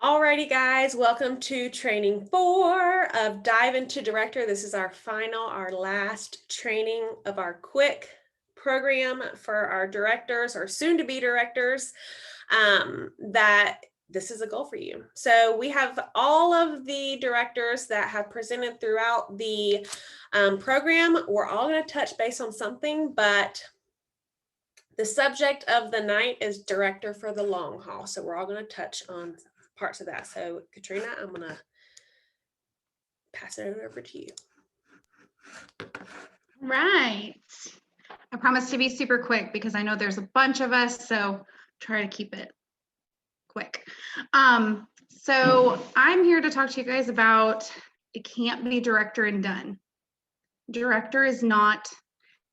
Alrighty guys, welcome to training 4 of Dive into Director. This is our last training of our quick program for our directors or soon to be directors. That this is a goal for you. So we have all of the directors that have presented throughout the program. We're all going to touch base on something, but the subject of the night is director for the long haul. So we're all going to touch on parts of that. So Katrina, I'm going to pass it over to you. Right. I promise to be super quick because I know there's a bunch of us, so try to keep it quick. So I'm here to talk to you guys about it can't be director and done. Director is not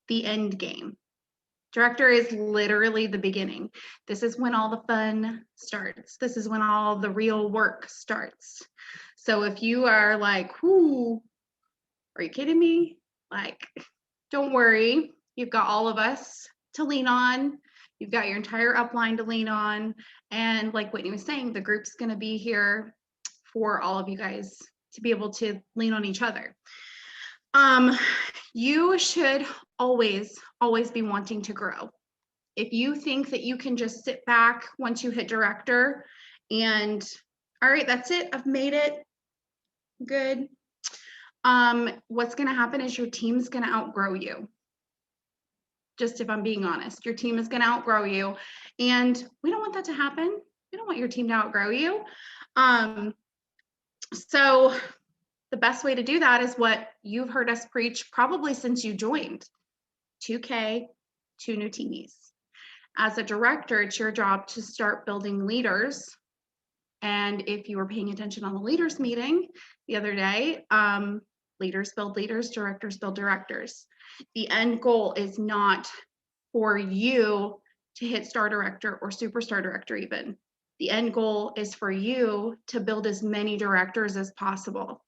the end game. Director is literally the beginning. This is when all the fun starts. This is when all the real work starts. So if you are like, "Whoo, are you kidding me?" Like, don't worry. You've got all of us to lean on. You've got your entire upline to lean on. And like Whitney was saying, the group's going to be here for all of you guys to be able to lean on each other. You should always be wanting to grow. If you think that you can just sit back once you hit director and, all right, that's it, I've made it, good. What's going to happen is your team's going to outgrow you. Just if I'm being honest, your team is going to outgrow you. And we don't want that to happen. We don't want your team to outgrow you. So the best way to do that is what you've heard us preach probably since you joined. 2K, 2 new teamies. As a director, it's your job to start building leaders. And if you were paying attention on the leaders meeting the other day, leaders build leaders, directors build directors. The end goal is not for you to hit star director or superstar director even. The end goal is for you to build as many directors as possible,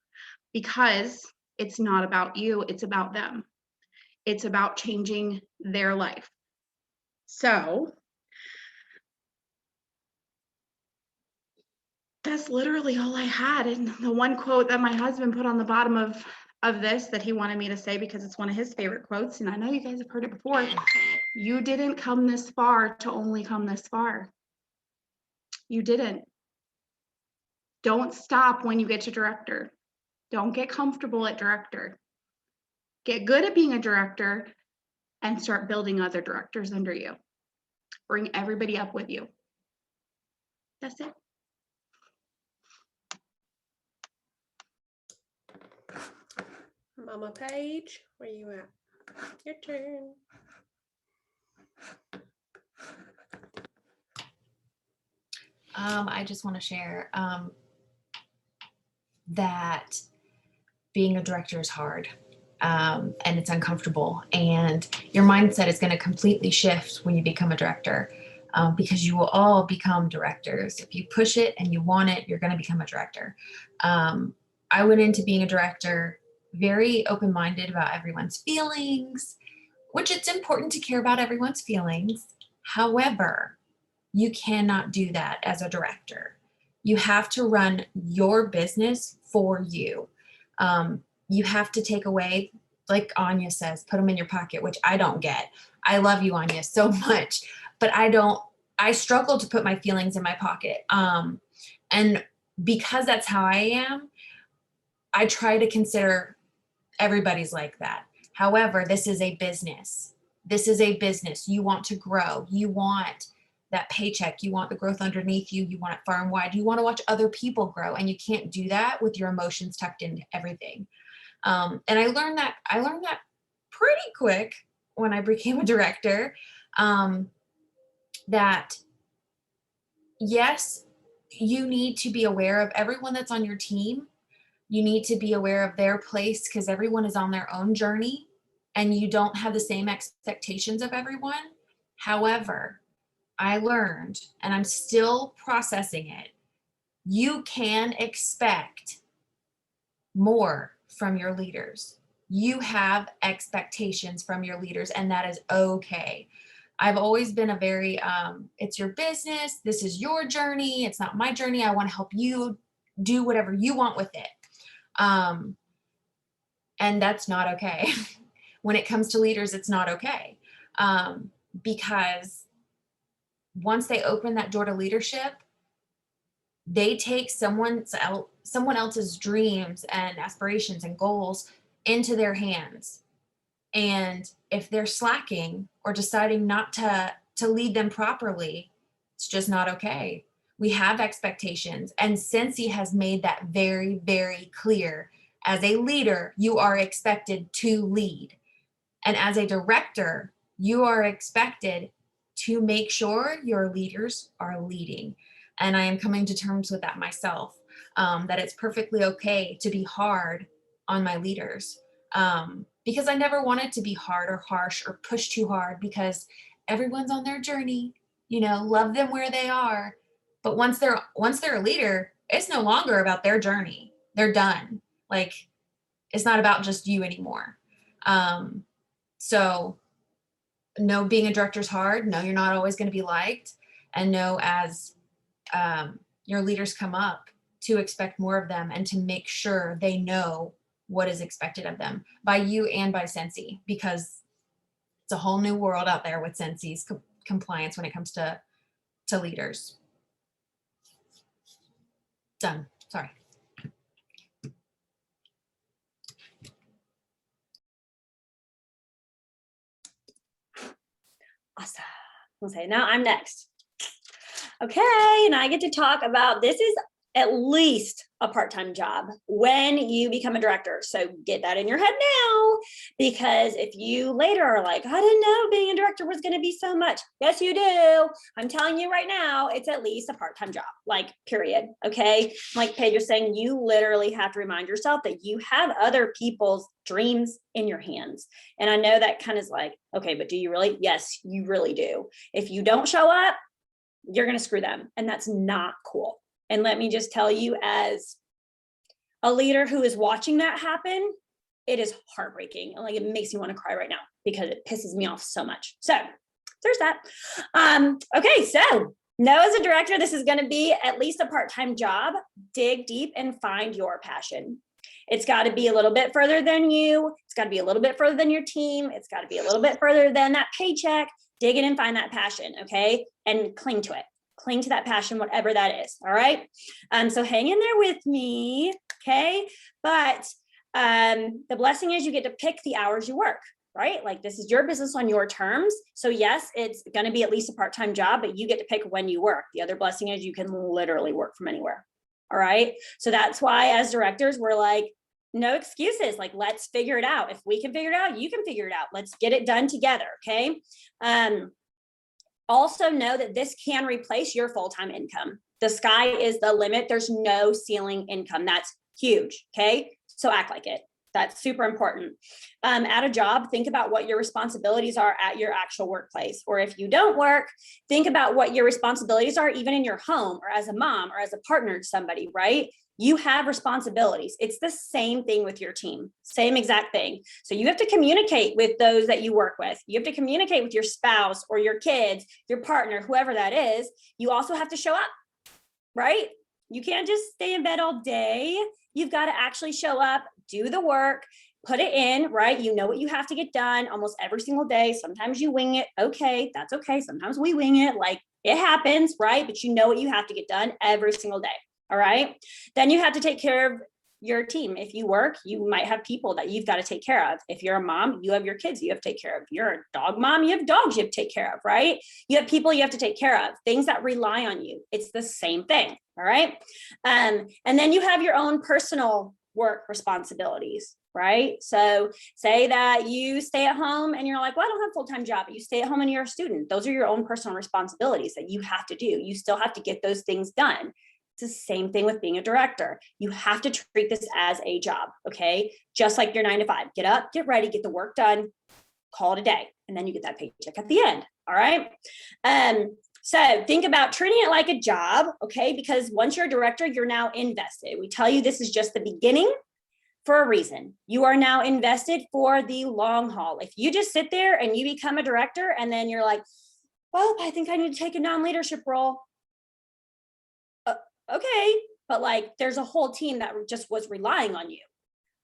because it's not about you, it's about them. It's about changing their life. So that's literally all I had. And the one quote that my husband put on the bottom of this that he wanted me to say, because it's one of his favorite quotes, and I know you guys have heard it before: you didn't come this far to only come this far. You didn't. Don't stop when you get to director. Don't get comfortable at director. Get good at being a director and start building other directors under you. Bring everybody up with you. That's it. Mama Paige, where you at? Your turn. I just want to share that being a director is hard, and it's uncomfortable, and your mindset is going to completely shift when you become a director, because you will all become directors. If you push it and you want it, you're going to become a director. I went into being a director very open-minded about everyone's feelings, which it's important to care about everyone's feelings. However, you cannot do that as a director. You have to run your business for you. You have to take away, like Anya says, put them in your pocket, which I don't get. I love you, Anya, so much, but I struggle to put my feelings in my pocket. And because that's how I am, I try to consider everybody's like that. However, this is a business. This is a business. You want to grow. You want that paycheck. You want the growth underneath you. You want it far and wide. You want to watch other people grow, and you can't do that with your emotions tucked into everything. And I learned that pretty quick when I became a director, that yes, you need to be aware of everyone that's on your team. You need to be aware of their place, because everyone is on their own journey and you don't have the same expectations of everyone. However, I learned, and I'm still processing it, you can expect more from your leaders. You have expectations from your leaders, and that is okay. I've always been a very, it's your business. This is your journey. It's not my journey. I want to help you do whatever you want with it. And that's not okay. When it comes to leaders, it's not okay. Because once they open that door to leadership, they take someone else's dreams and aspirations and goals into their hands. And if they're slacking or deciding not to lead them properly, it's just not okay. We have expectations, and Scentsy has made that very, very clear. As a leader, you are expected to lead. And as a director, you are expected to make sure your leaders are leading. And I am coming to terms with that myself, that it's perfectly okay to be hard on my leaders, because I never wanted to be hard or harsh or push too hard, because everyone's on their journey, love them where they are. But once they're a leader, it's no longer about their journey. They're done. Like, it's not about just you anymore. So no, being a director is hard. No, you're not always going to be liked. And no, as your leaders come up, to expect more of them and to make sure they know what is expected of them by you and by Scentsy, because it's a whole new world out there with Scentsy's compliance when it comes to leaders. Done. Sorry. Awesome. Okay, now I'm next. Okay, and I get to talk about, this is at least a part-time job when you become a director. So get that in your head now, because if you later are like, I didn't know being a director was going to be so much. Yes, you do. I'm telling you right now, it's at least a part-time job, like, period. Okay. Like Paige was saying, you literally have to remind yourself that you have other people's dreams in your hands. And I know that kind of is like, okay, but do you really? Yes, you really do. If you don't show up, you're going to screw them. And that's not cool. And let me just tell you, as a leader who is watching that happen, it is heartbreaking. Like, it makes me want to cry right now because it pisses me off so much. So there's that. Okay, so know as a director, this is going to be at least a part-time job. Dig deep and find your passion. It's got to be a little bit further than you. It's got to be a little bit further than your team. It's got to be a little bit further than that paycheck. Dig in and find that passion, okay? And cling to it. Cling to that passion, whatever that is. All right. So hang in there with me. Okay. But the blessing is you get to pick the hours you work, right? Like, this is your business on your terms. So yes, it's going to be at least a part-time job, but you get to pick when you work. The other blessing is you can literally work from anywhere. All right. So that's why as directors, we're like, no excuses. Like, let's figure it out. If we can figure it out, you can figure it out. Let's get it done together. Okay. Also know that this can replace your full-time income. The sky is the limit. There's no ceiling income. That's huge. Okay. So act like it. That's super important. At a job, think about what your responsibilities are at your actual workplace. Or if you don't work, think about what your responsibilities are even in your home, or as a mom, or as a partner to somebody, right? You have responsibilities. It's the same thing with your team, same exact thing. So you have to communicate with those that you work with. You have to communicate with your spouse or your kids, your partner, whoever that is. You also have to show up, right? You can't just stay in bed all day. You've got to actually show up, do the work, put it in, right? You know what you have to get done almost every single day. Sometimes you wing it. Okay, that's okay. Sometimes we wing it, like, it happens, right? But you know what you have to get done every single day. All right. Then you have to take care of your team. If you work, you might have people that you've got to take care of. If you're a mom, you have your kids you have to take care of. You're a dog mom, you have dogs you have to take care of, right? You have people you have to take care of, things that rely on you. It's the same thing. All right. And then you have your own personal work responsibilities, right? So say that you stay at home and you're like, well, I don't have a full-time job, but you stay at home and you're a student. Those are your own personal responsibilities that you have to do. You still have to get those things done. It's the same thing with being a director. You have to treat this as a job, okay? Just like your 9 to 5. Get up, get ready, get the work done, call it a day, and then you get that paycheck at the end, all right? So think about treating it like a job, okay? Because once you're a director, you're now invested. We tell you this is just the beginning for a reason. You are now invested for the long haul. If you just sit there and you become a director and then you're like, well, I think I need to take a non-leadership role. Okay, but like there's a whole team that just was relying on you.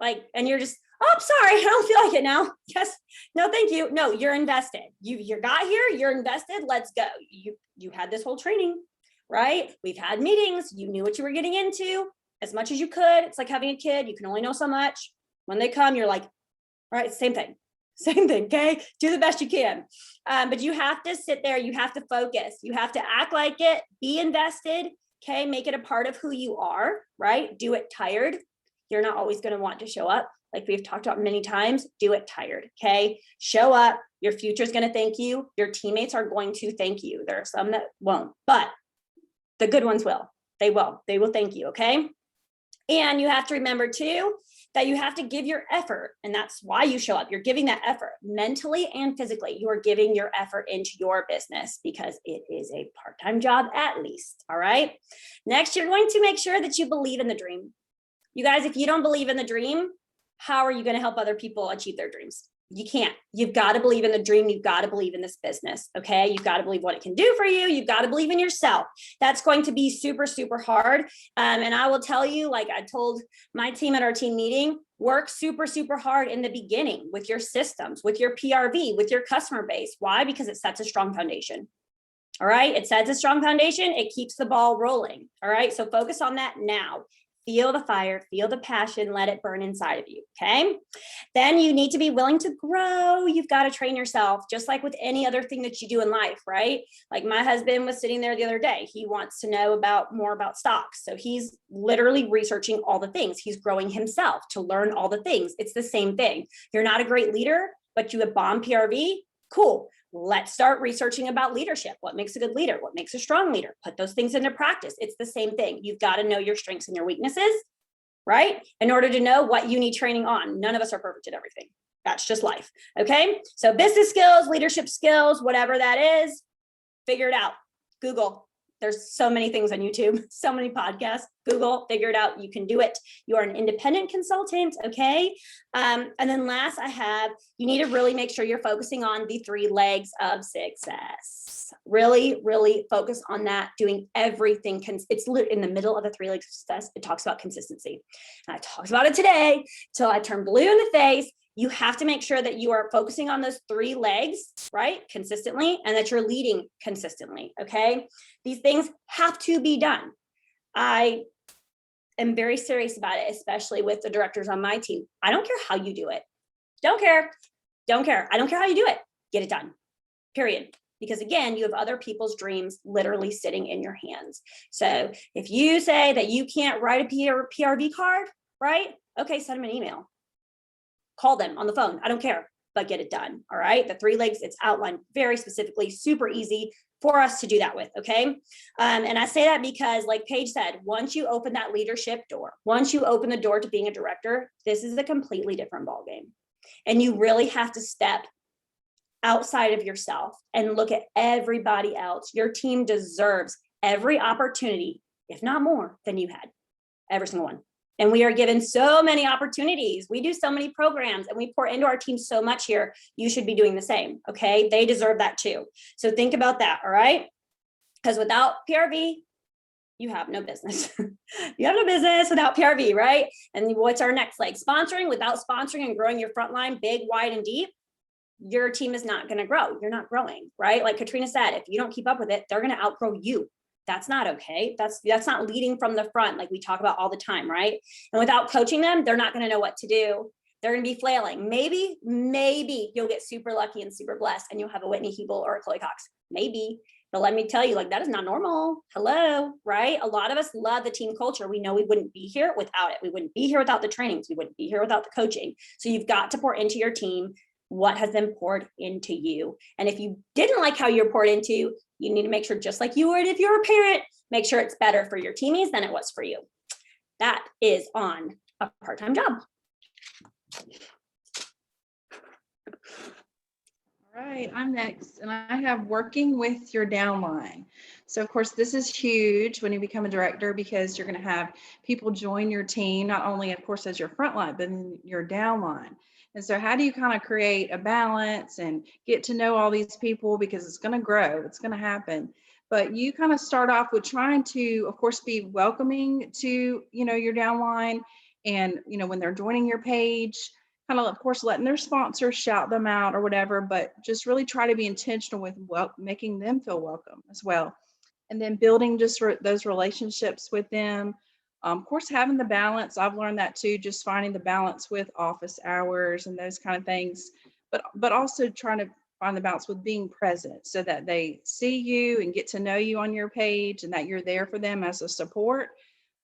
Like, and you're just, oh, I'm sorry, I don't feel like it now. Yes, no, thank you. No, you're invested. You got here, you're invested. Let's go. You had this whole training, right? We've had meetings. You knew what you were getting into as much as you could. It's like having a kid. You can only know so much. When they come, you're like, all right, same thing. Same thing, okay? Do the best you can. But you have to sit there. You have to focus. You have to act like it. Be invested, okay? Make it a part of who you are, right? Do it tired. You're not always going to want to show up. Like we've talked about many times, do it tired, okay? Show up. Your future is going to thank you. Your teammates are going to thank you. There are some that won't, but the good ones will. They will. They will thank you, okay? And you have to remember too, that you have to give your effort. And that's why you show up. You're giving that effort mentally and physically. You are giving your effort into your business because it is a part-time job at least, all right? Next, you're going to make sure that you believe in the dream. You guys, if you don't believe in the dream, how are you going to help other people achieve their dreams? You can't. You've got to believe in the dream. You've got to believe in this business. Okay. You've got to believe what it can do for you. You've got to believe in yourself. That's going to be super, super hard. And I will tell you, like I told my team at our team meeting, work super, super hard in the beginning with your systems, with your PRV, with your customer base. Why? Because it sets a strong foundation. All right. It sets a strong foundation. It keeps the ball rolling. All right. So focus on that now. Feel the fire, feel the passion, let it burn inside of you, okay? Then you need to be willing to grow. You've got to train yourself, just like with any other thing that you do in life, right? Like my husband was sitting there the other day. He wants to know more about stocks. So he's literally researching all the things. He's growing himself to learn all the things. It's the same thing. You're not a great leader, but you have bomb PRV, cool. Let's start researching about leadership. What makes a good leader? What makes a strong leader? Put those things into practice. It's the same thing. You've got to know your strengths and your weaknesses, right? In order to know what you need training on. None of us are perfect at everything. That's just life. Okay. So business skills, leadership skills, whatever that is, figure it out. Google. There's so many things on YouTube, so many podcasts. Google, figure it out. You can do it. You are an independent consultant, okay? And then last you need to really make sure you're focusing on the 3 legs of success. Really, really focus on that, doing everything. It's in the middle of the 3 legs of success. It talks about consistency. And I talked about it today till I turned blue in the face. You have to make sure that you are focusing on those 3 legs, right? Consistently, and that you're leading consistently, okay? These things have to be done. I am very serious about it, especially with the directors on my team. I don't care how you do it. Don't care. Don't care. I don't care how you do it. Get it done, period. Because again, you have other people's dreams literally sitting in your hands. So if you say that you can't write a PRV card, right? Okay, send them an email. Call them on the phone. I don't care, but get it done. All right. The 3 legs, it's outlined very specifically, super easy for us to do that with. Okay. And I say that because like Paige said, once you open that leadership door, once you open the door to being a director, this is a completely different ballgame. And you really have to step outside of yourself and look at everybody else. Your team deserves every opportunity, if not more than you had, every single one. And we are given so many opportunities. We do so many programs and we pour into our team so much here. You should be doing the same. Okay. They deserve that too. So think about that. All right. Because without PRV, you have no business. You have no business without PRV, right? And what's our next leg? Sponsoring. Without sponsoring and growing your front line big, wide, and deep, your team is not going to grow. You're not growing, right? Like Katrina said, if you don't keep up with it, they're going to outgrow you. That's not okay. That's not leading from the front, like we talk about all the time, right? And without coaching them, they're not going to know what to do. They're going to be flailing. Maybe you'll get super lucky and super blessed and you'll have a Whitney Hebel or a Chloe Cox. Maybe. But let me tell you, like, that is not normal. Hello, right? A lot of us love the team culture. We know we wouldn't be here without it. We wouldn't be here without the trainings. We wouldn't be here without the coaching. So you've got to pour into your team what has been poured into you. And if you didn't like how you're poured into, you need to make sure, just like you would if you're a parent, make sure it's better for your teammates than it was for you. That is on a part-time job. All right, I'm next, and I have working with your downline. So of course, this is huge when you become a director because you're going to have people join your team, not only of course as your frontline, but in your downline. And so how do you kind of create a balance and get to know all these people, because it's going to grow, it's going to happen. But you kind of start off with trying to, of course, be welcoming to, your downline, and, when they're joining your page, kind of course letting their sponsors shout them out or whatever, but just really try to be intentional with making them feel welcome as well. And then building just those relationships with them. Of course, having the balance, I've learned that too, just finding the balance with office hours and those kind of things, but also trying to find the balance with being present so that they see you and get to know you on your page and that you're there for them as a support,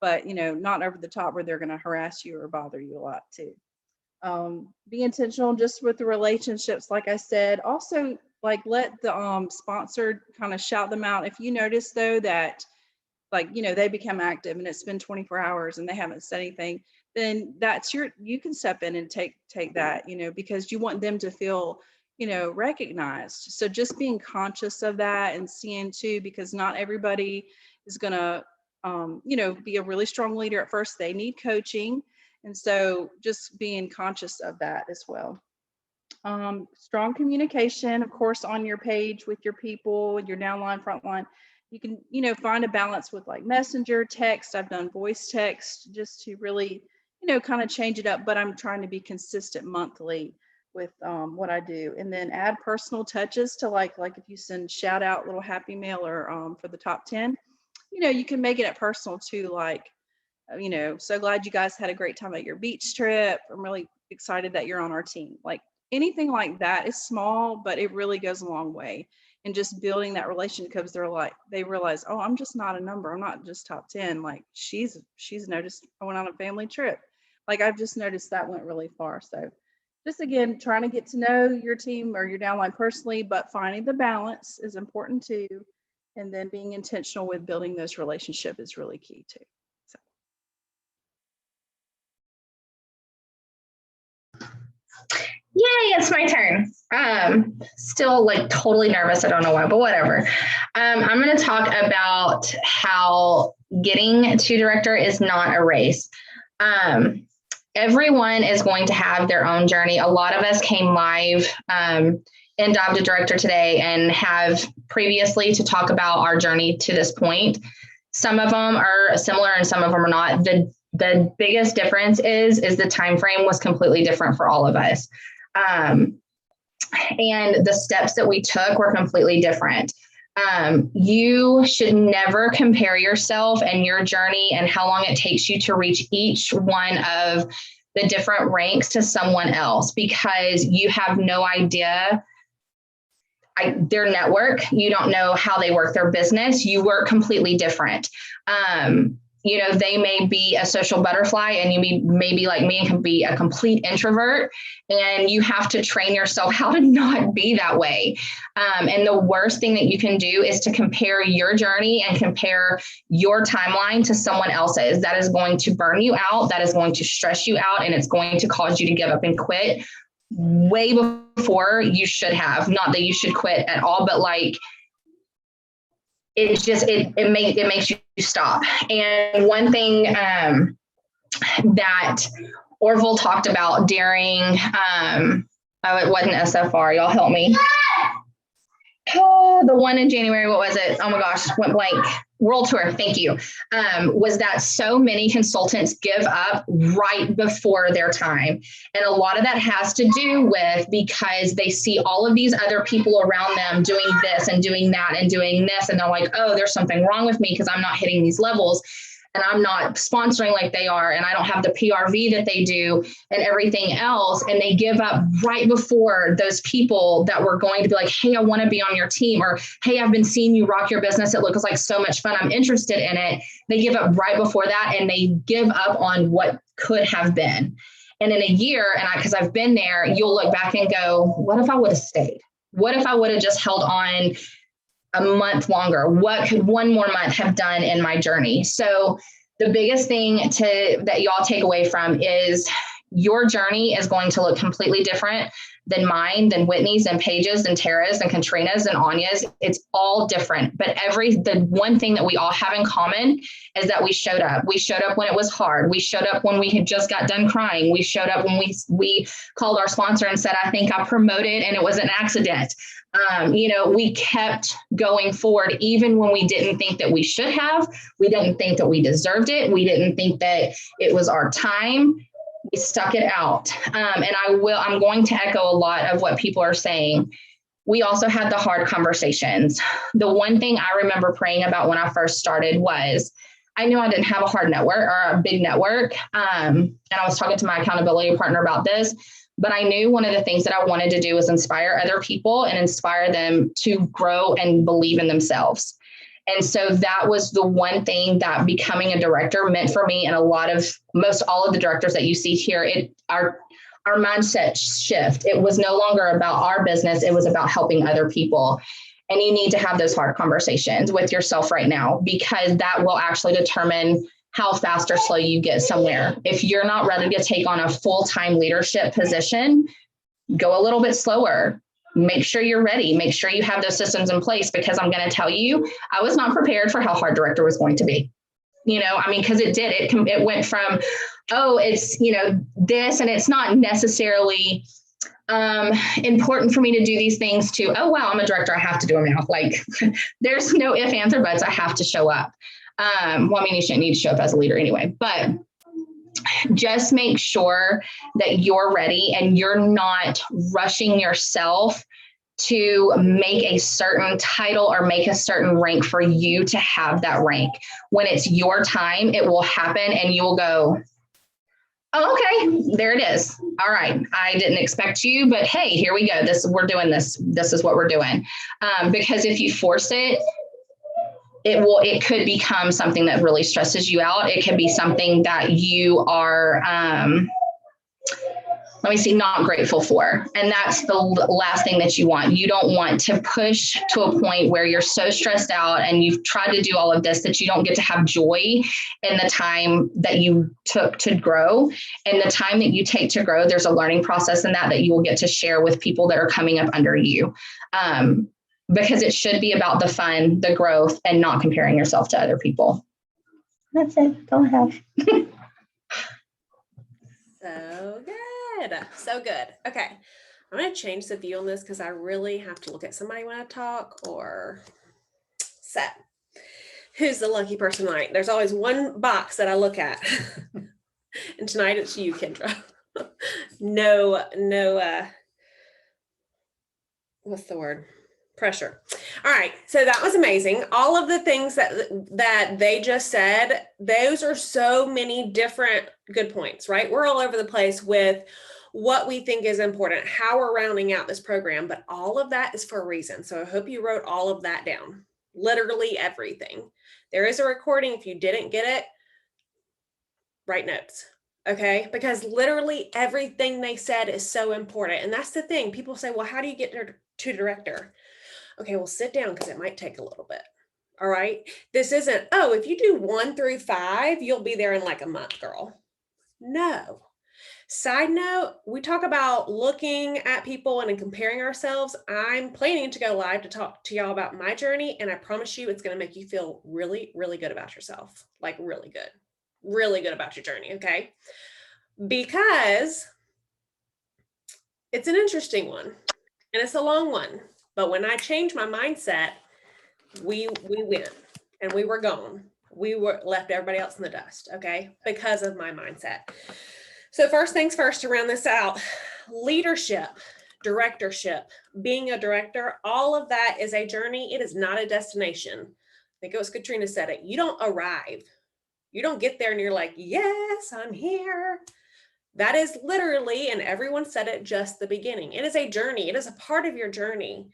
but not over the top where they're going to harass you or bother you a lot too. Be intentional just with the relationships, like I said. Also, like, let the sponsor kind of shout them out. If you notice though that they become active and it's been 24 hours and they haven't said anything, then you can step in and take that, because you want them to feel recognized. So just being conscious of that and seeing too, because not everybody is gonna be a really strong leader at first. They need coaching. And so just being conscious of that as well. Strong communication, of course, on your page with your people, your downline, frontline. You can, find a balance with like messenger, text. I've done voice text just to really, kind of change it up, but I'm trying to be consistent monthly with what I do. And then add personal touches to like if you send shout out little happy mail or for the top 10, you can make it personal too, like, so glad you guys had a great time at your beach trip. I'm really excited that you're on our team. Like anything like that is small, but it really goes a long way. And just building that relationship, because they realize, oh, I'm just not a number. I'm not just top 10. Like she's noticed I went on a family trip. Like I've just noticed that went really far. So just again, trying to get to know your team or your downline personally, but finding the balance is important too. And then being intentional with building those relationships is really key too. Yay, it's my turn. Still like totally nervous. I don't know why, but whatever. I'm going to talk about how getting to director is not a race. Everyone is going to have their own journey. A lot of us came live in Dive to Director today and have previously to talk about our journey to this point. Some of them are similar and some of them are not. The biggest difference is the time frame was completely different for all of us. And the steps that we took were completely different. You should never compare yourself and your journey and how long it takes you to reach each one of the different ranks to someone else, because you have no idea their network. You don't know how they work their business. You work completely different. They may be a social butterfly and you may be like me and can be a complete introvert, and you have to train yourself how to not be that way. And the worst thing that you can do is to compare your journey and compare your timeline to someone else's. That is going to burn you out. That is going to stress you out, and it's going to cause you to give up and quit way before you should have. Not that you should quit at all, but like, it's just, it makes you stop. And one thing that Orville talked about during, it wasn't SFR, y'all help me. Oh, the one in January, what was it? Oh my gosh, went blank. World Tour, thank you. Was that so many consultants give up right before their time. And a lot of that has to do with because they see all of these other people around them doing this and doing that and doing this. And they're like, oh, there's something wrong with me because I'm not hitting these levels. And I'm not sponsoring like they are, and I don't have the PRV that they do and everything else. And they give up right before those people that were going to be like, hey, I want to be on your team, or, hey, I've been seeing you rock your business. It looks like so much fun. I'm interested in it. They give up right before that, and they give up on what could have been. And in a year, and because I've been there, you'll look back and go, what if I would have stayed? What if I would have just held on a month longer? What could one more month have done in my journey? So the biggest thing that y'all take away from is Your journey is going to look completely different than mine, than Whitney's, than Paige's, than Tara's, than Katrina's, and Anya's. It's all different. But the one thing that we all have in common is that we showed up. We showed up when it was hard. We showed up when we had just got done crying. We showed up when we called our sponsor and said, I think I promoted and it was an accident. We kept going forward, even when we didn't think that we should have. We didn't think that we deserved it. We didn't think that it was our time. We stuck it out. And I'm going to echo a lot of what people are saying. We also had the hard conversations. The one thing I remember praying about when I first started was, I knew I didn't have a hard network or a big network. And I was talking to my accountability partner about this, but I knew one of the things that I wanted to do was inspire other people and inspire them to grow and believe in themselves. And so that was the one thing that becoming a director meant for me. And most all of the directors that you see here, our mindset shift. It was no longer about our business. It was about helping other people. And you need to have those hard conversations with yourself right now, because that will actually determine how fast or slow you get somewhere. If you're not ready to take on a full-time leadership position, go a little bit slower. Make sure you're ready. Make sure you have those systems in place, because I'm going to tell you, I was not prepared for how hard director was going to be. Because it went from, it's, this, and it's not necessarily important for me to do these things, to, oh, wow, I'm a director, I have to do them now. Like, there's no ifs, ands, or buts. I have to show up. You shouldn't need to show up as a leader anyway, but just make sure that you're ready and you're not rushing yourself to make a certain title or make a certain rank for you to have that rank. When it's your time, it will happen and you will go, oh, okay, there it is. All right. I didn't expect you, but hey, here we go. We're doing this. This is what we're doing. Because if you force it, it could become something that really stresses you out. It could be something that you are, not grateful for. And that's the last thing that you want. You don't want to push to a point where you're so stressed out and you've tried to do all of this that you don't get to have joy in the time that you took to grow. And the time that you take to grow, there's a learning process in that you will get to share with people that are coming up under you. Because it should be about the fun, the growth, and not comparing yourself to other people. That's it. Go ahead. So good. So good. Okay. I'm going to change the view on this because I really have to look at somebody when I talk, or set. Who's the lucky person tonight? There's always one box that I look at. And tonight it's you, Kendra. No, what's the word? Pressure. All right. So that was amazing. All of the things that they just said, those are so many different good points, right? We're all over the place with what we think is important, how we're rounding out this program, but all of that is for a reason. So I hope you wrote all of that down, literally everything. There is a recording. If you didn't get it, write notes. Okay. Because literally everything they said is so important. And that's the thing. People say, well, how do you get to director? Okay, well, sit down because it might take a little bit. All right. This isn't, if you do 1 through 5, you'll be there in like a month, girl. No. Side note, we talk about looking at people and comparing ourselves. I'm planning to go live to talk to y'all about my journey. And I promise you, it's going to make you feel really, really good about yourself. Like really good about your journey. Okay. Because it's an interesting one and it's a long one. But when I changed my mindset, we went and we were gone. We left everybody else in the dust, okay? Because of my mindset. So first things first, to round this out, leadership, directorship, being a director, all of that is a journey. It is not a destination. I think it was Katrina said it. You don't arrive. You don't get there and you're like, yes, I'm here. That is literally, and everyone said it, just the beginning. It is a journey. It is a part of your journey.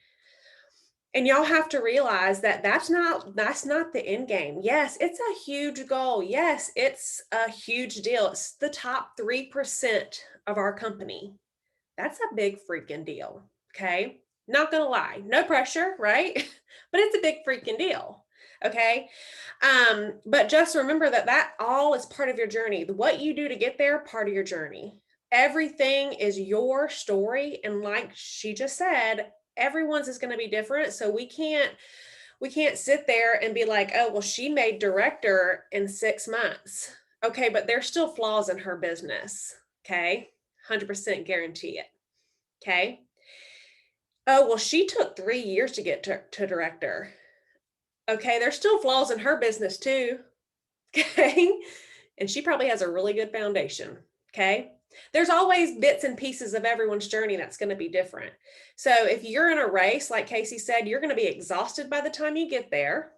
And y'all have to realize that that's not the end game. Yes, it's a huge goal. Yes, it's a huge deal. It's the top 3% of our company. That's a big freaking deal. Okay. Not going to lie. No pressure, right? But it's a big freaking deal. Okay. But just remember that all is part of your journey. What you do to get there, part of your journey. everything is your story. And like she just said, everyone's is going to be different. So we can't sit there and be like, oh, well, she made director in 6 months. Okay, but there's still flaws in her business. Okay, 100% guarantee it. Okay. Oh, well, she took 3 years to get to director. Okay, there's still flaws in her business too. Okay, and she probably has a really good foundation. Okay, there's always bits and pieces of everyone's journey that's going to be different. So if you're in a race, like Casey said, you're going to be exhausted by the time you get there,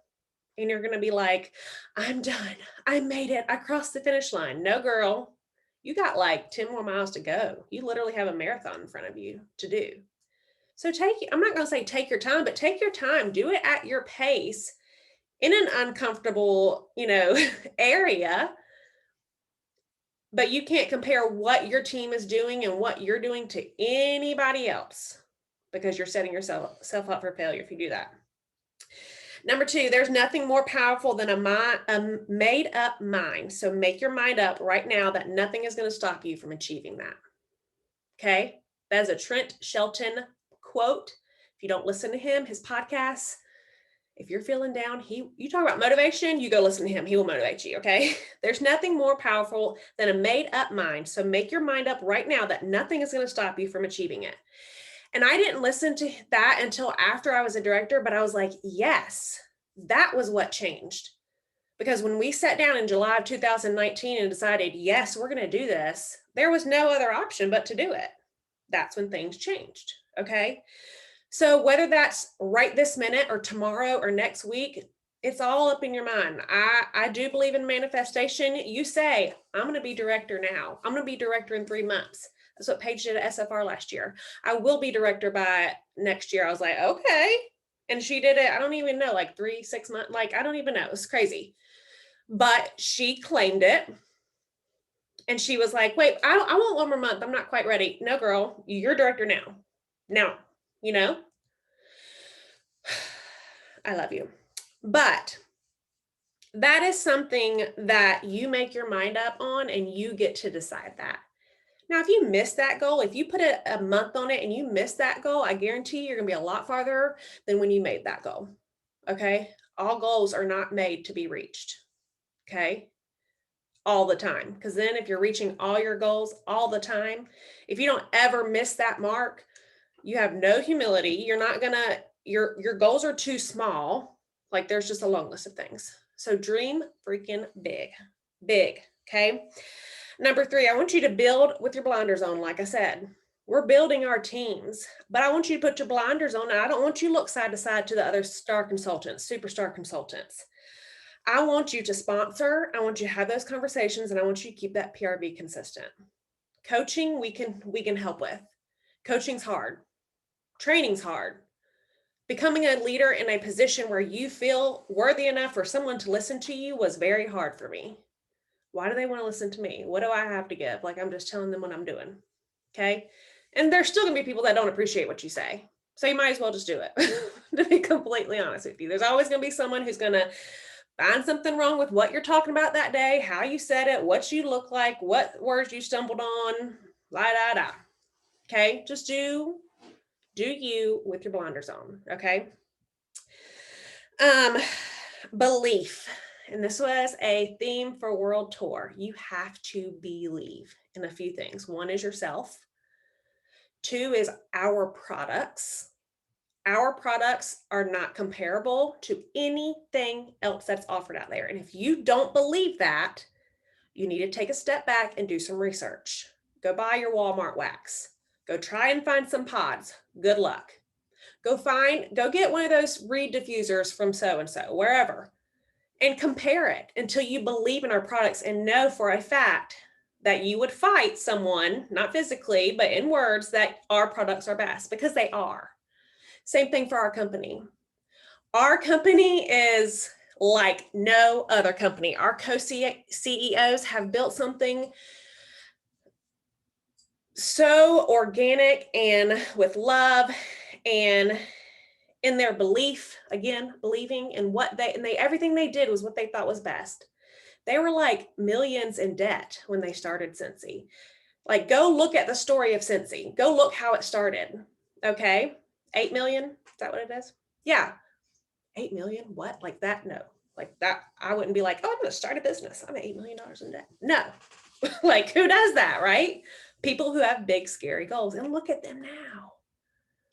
and you're going to be like, I'm done, I made it, I crossed the finish line. No, girl, you got like 10 more miles to go. You literally have a marathon in front of you to do. So I'm not going to say take your time, but take your time, do it at your pace in an uncomfortable, area. But you can't compare what your team is doing and what you're doing to anybody else, because you're setting yourself up for failure if you do that. Number 2, there's nothing more powerful than a made up mind. So make your mind up right now that nothing is going to stop you from achieving that. Okay. That is a Trent Shelton quote. If you don't listen to him, his podcasts, if you're feeling down, you talk about motivation, you go listen to him. He will motivate you. Okay. There's nothing more powerful than a made up mind. So make your mind up right now that nothing is going to stop you from achieving it. And I didn't listen to that until after I was a director, but I was like, yes, that was what changed. Because when we sat down in July of 2019 and decided, yes, we're going to do this, there was no other option but to do it. That's when things changed. Okay. So whether that's right this minute or tomorrow or next week, it's all up in your mind. I do believe in manifestation. You say, I'm going to be director now. I'm going to be director in 3 months. That's what Paige did at SFR last year. I will be director by next year. I was like, okay. And she did it, I don't even know, like 3-6 months. Like, I don't even know. It was crazy. But she claimed it. And she was like, wait, I want 1 more month. I'm not quite ready. No, girl, you're director now. Now, I love you. But that is something that you make your mind up on, and you get to decide that. Now, if you miss that goal, if you put a month on it and you miss that goal, I guarantee you're going to be a lot farther than when you made that goal. Okay. All goals are not made to be reached. Okay. All the time. Because then if you're reaching all your goals all the time, if you don't ever miss that mark, you have no humility. You're not going to, your goals are too small. Like, there's just a long list of things. So dream freaking big, big. Okay. Number 3, I want you to build with your blinders on. Like I said, we're building our teams, but I want you to put your blinders on. And I don't want you to look side to side to the other star consultants, superstar consultants. I want you to sponsor. I want you to have those conversations, and I want you to keep that PRV consistent. Coaching, we can help with. Coaching's hard. Training's hard. Becoming a leader in a position where you feel worthy enough for someone to listen to you was very hard for me. Why do they want to listen to me? What do I have to give? Like, I'm just telling them what I'm doing. Okay. And there's still going to be people that don't appreciate what you say. So you might as well just do it, to be completely honest with you. There's always going to be someone who's going to find something wrong with what you're talking about that day, how you said it, what you look like, what words you stumbled on, la da da. Okay. Just do you with your blinders on. Okay. Belief. And this was a theme for World Tour. You have to believe in a few things. 1 is yourself. 2 is our products. Our products are not comparable to anything else that's offered out there. And if you don't believe that, you need to take a step back and do some research. Go buy your Walmart wax. Go try and find some pods. Good luck. Go get one of those reed diffusers from so-and-so, wherever. And compare it until you believe in our products and know for a fact that you would fight someone, not physically, but in words, that our products are best, because they are. Same thing for our company. Our company is like no other company. Our co-CEOs have built something so organic and with love, and in their belief, again, believing in what everything they did was what they thought was best. They were like millions in debt when they started Cincy. Like, go look at the story of Cincy. Go look how it started. Okay. 8 million. Is that what it is? Yeah. 8 million. What? Like that? No. Like that. I wouldn't be like, oh, I'm going to start a business. I'm $8 million in debt. No. Like, who does that, right? People who have big, scary goals. And look at them now.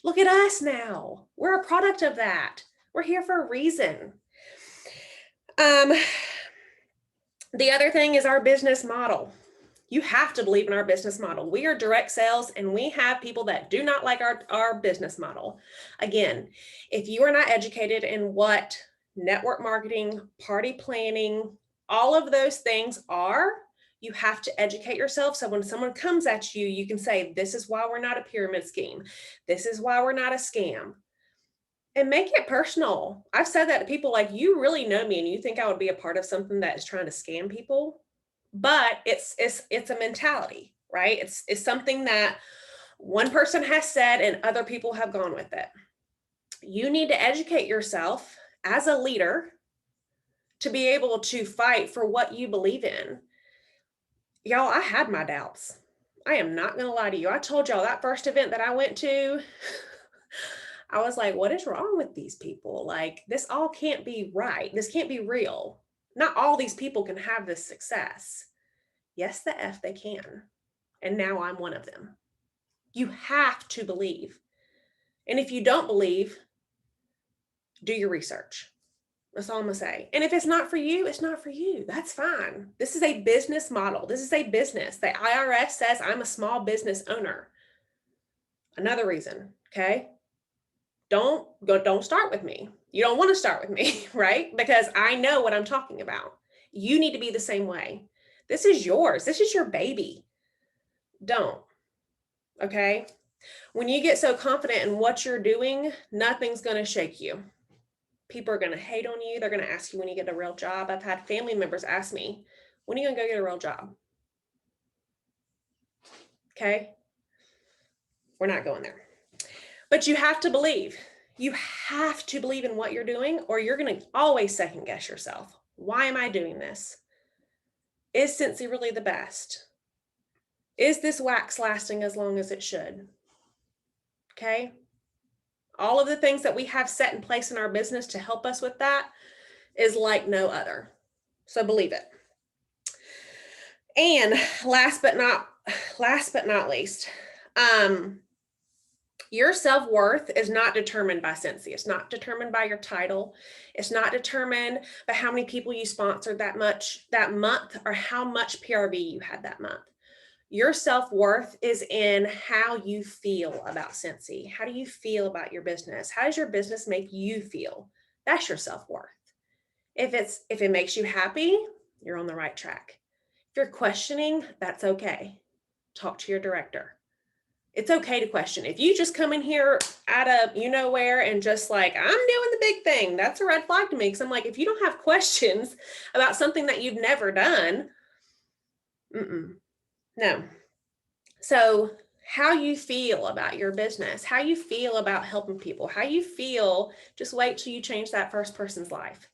Look at us now. We're a product of that. We're here for a reason. The other thing is our business model. You have to believe in our business model. We are direct sales, and we have people that do not like our business model. Again, if you are not educated in what network marketing, party planning, all of those things are, you have to educate yourself. So when someone comes at you, you can say, this is why we're not a pyramid scheme. This is why we're not a scam. And make it personal. I've said that to people, like, you really know me and you think I would be a part of something that is trying to scam people. But it's a mentality, right? It's something that one person has said and other people have gone with it. You need to educate yourself as a leader to be able to fight for what you believe in. Y'all, I had my doubts. I am not going to lie to you. I told y'all that first event that I went to, I was like, what is wrong with these people? Like, this all can't be right. This can't be real. Not all these people can have this success. Yes, the F they can. And now I'm one of them. You have to believe. And if you don't believe, do your research. That's all I'm going to say. And if it's not for you, it's not for you. That's fine. This is a business model. This is a business. The IRS says I'm a small business owner. Another reason, okay? Don't start with me. You don't want to start with me, right? Because I know what I'm talking about. You need to be the same way. This is yours. This is your baby. Don't. Okay? When you get so confident in what you're doing, nothing's going to shake you. People are going to hate on you. They're going to ask you when you get a real job. I've had family members ask me, when are you going to go get a real job? Okay? We're not going there. But you have to believe. You have to believe in what you're doing, or you're going to always second guess yourself. Why am I doing this? Is Cincy really the best? Is this wax lasting as long as it should? Okay? All of the things that we have set in place in our business to help us with that is like no other. So believe it. And last but not least, your self-worth is not determined by Cincy. It's not determined by your title. It's not determined by how many people you sponsored that month or how much PRV you had that month. Your self-worth is in how you feel about Cincy. How do you feel about your business? How does your business make you feel? That's your self-worth. If it makes you happy, you're on the right track. If you're questioning, that's okay. Talk to your director. It's okay to question. If you just come in here out of you know where and just like, I'm doing the big thing, that's a red flag to me. Because I'm like, if you don't have questions about something that you've never done, no. So how you feel about your business, how you feel about helping people, how you feel, just wait till you change that first person's life.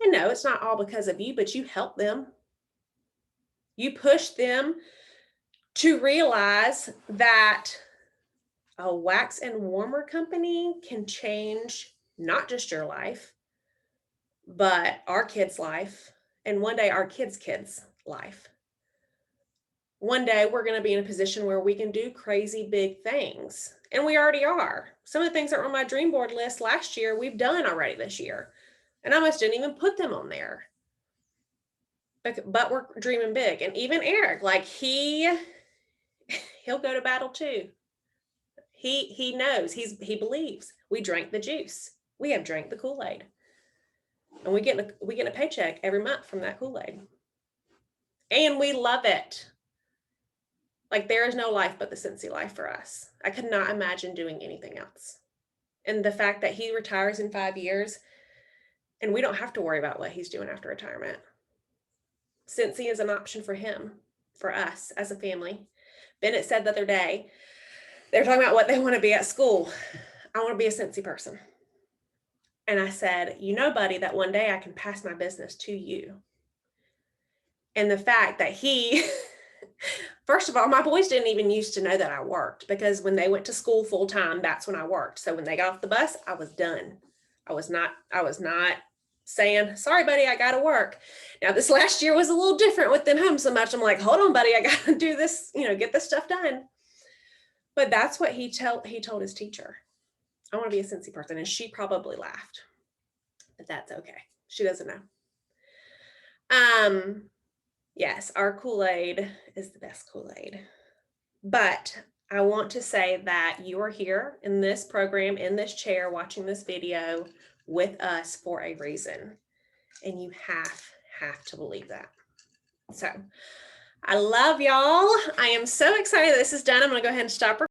And no, it's not all because of you, but you help them. You push them to realize that a wax and warmer company can change not just your life, but our kids' life, and one day our kids' life. One day we're going to be in a position where we can do crazy big things. And we already are. Some of the things that were on my dream board list last year, we've done already this year. And I almost didn't even put them on there. But we're dreaming big. And even Eric, like he'll go to battle too. He knows, he believes. We drank the juice. We have drank the Kool-Aid. And we get a paycheck every month from that Kool-Aid. And we love it. Like, there is no life but the Cincy life for us. I could not imagine doing anything else. And the fact that he retires in 5 years and we don't have to worry about what he's doing after retirement. Cincy is an option for him, for us as a family. Bennett said the other day, they were talking about what they want to be at school. I want to be a Cincy person. And I said, you know, buddy, that one day I can pass my business to you. And the fact that he First of all, my boys didn't even used to know that I worked, because when they went to school full time, that's when I worked. So when they got off the bus, I was done. I was not saying, sorry, buddy, I got to work. Now this last year was a little different with them home so much. I'm like, hold on, buddy, I got to do this, get this stuff done. But that's what he told his teacher. I want to be a Cincy person. And she probably laughed, but that's okay. She doesn't know. Yes, our Kool-Aid is the best Kool-Aid. But I want to say that you are here in this program, in this chair, watching this video with us for a reason. And you have to believe that. So I love y'all. I am so excited that this is done. I'm going to go ahead and stop recording.